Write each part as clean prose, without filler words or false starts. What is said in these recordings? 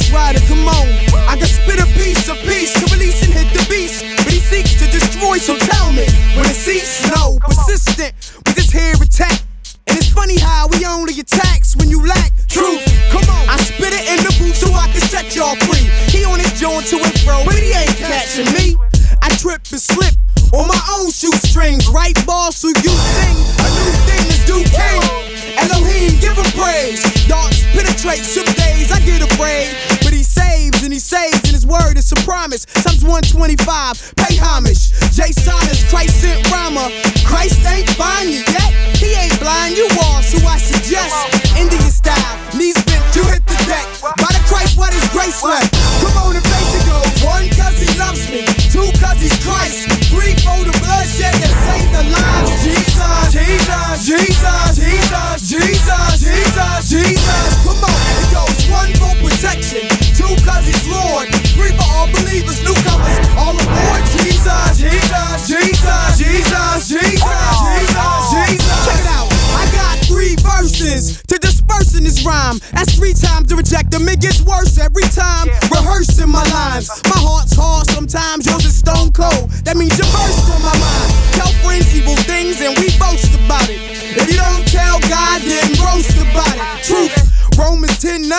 Ghost Rider, come on. I can spit a piece of peace to release and hit the beast, but he seeks to destroy, so tell me when it cease. No, persistent with this hair attack. And it's funny how he only attacks when you lack truth. Come on, I spit it in the booth so I can set y'all free. He on his jaw to and fro, but he ain't catching me. I trip and slip on my own shoestrings. Right ball, so you sing a new thing is due king. Elohim, give him praise. Darts penetrate some days, I get afraid. But he saves, and his word is a promise. Psalms 125, pay homage. Jason is Christ sent rhymer. Christ ain't find you yet. He ain't blind, you are, so I suggest Indian style, knees bent, you hit the deck. By the Christ, what is grace left? Come on and face it, go. 1, cause he loves me. 2, cause he's Christ. 3, for the bloodshed that saved the lives. Jesus, Jesus, Jesus, Jesus, Jesus, Jesus, Jesus. Come on, it goes. 1, for protection. 2, cause he's Lord. 3, for all believers, newcomers, all aboard. Jesus, Jesus, Jesus, Jesus, Jesus, Jesus, Jesus. Check it out, I got 3 verses to disperse in this rhyme. That's 3 times to reject them, it gets worse every time. Rehearsing my lines, my heart's hard sometimes, yours is stone cold. That means you burst on my mind. Tell friends evil things and we boast about it. If you don't tell God, then roast about it. Truth, Romans 10:9.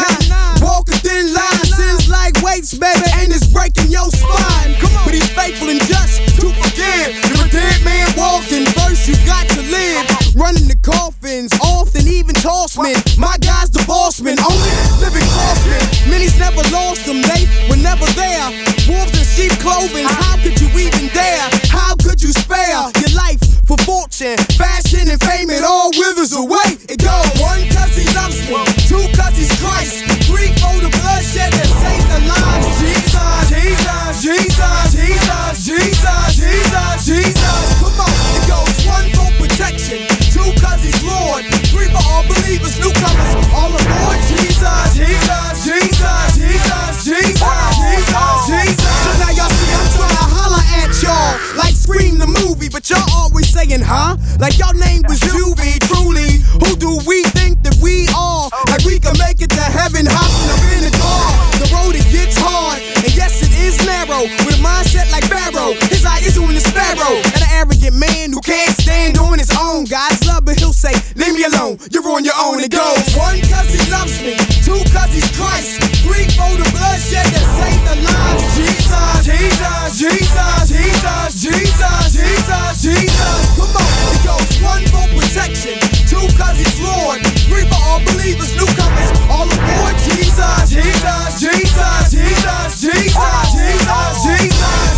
Walk a thin line, sins like weights, baby, and it's breaking your spine. But he's faithful and just to forgive. You're a dead man walking, first you got to live. Running the coffins, often even toss men. My guy's the boss man, only living crossmen. Many's never lost them, they were never there. Wolves in sheep clothing, how could you even dare? How could you spare your life for fortune, fashion and fame? It all withers away. It goes. 1, cause he loves me. 2, cause he's Christ. 3, for the bloodshed that saved the lives. Jesus, Jesus, Jesus, Jesus, Jesus, Jesus, Jesus. Come on, it goes. 1, for protection. 2, cause he's Lord. 3, for all believers, newcomers, all aboard. Jesus, Jesus, Jesus, Jesus, Jesus, Jesus, Jesus. So now y'all see I'm trying to holler at y'all like Scream the movie, but y'all always saying, huh? Like y'all name was Juvie, truly. Who do we think that we are? Like we can make it to heaven, hopping up in the car. The road it gets hard, and yes it is narrow. With a mindset like Pharaoh, his eye is on the sparrow. And an arrogant man who can't stand on his own. God's love, but he'll say, leave me alone, you're on your own. It goes. 1, cause he loves me. 2, cause he's Christ. 3, for the bloodshed that saved the lives. Jesus, Jesus, Jesus, Jesus, Jesus, Jesus, Jesus. Come on, it goes. 1, for protection. 2, cause he's Lord. 3, for all believers, newcomers, all aboard. Jesus, Jesus, Jesus, Jesus, Jesus, Jesus, Jesus.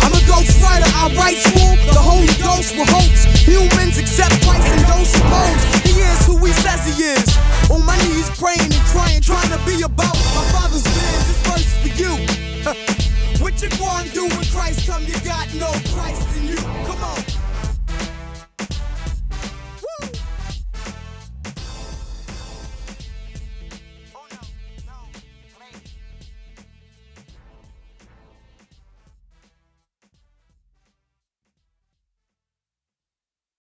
I'm a ghost writer, I write smooth. The Holy Ghost will hoax. Humans accept Christ and don't suppose he is who he says he is. On my knees praying and crying, trying to be about my Father's biz. This verse for you. What you gonna do when Christ come? You got no Christ in you. Come on.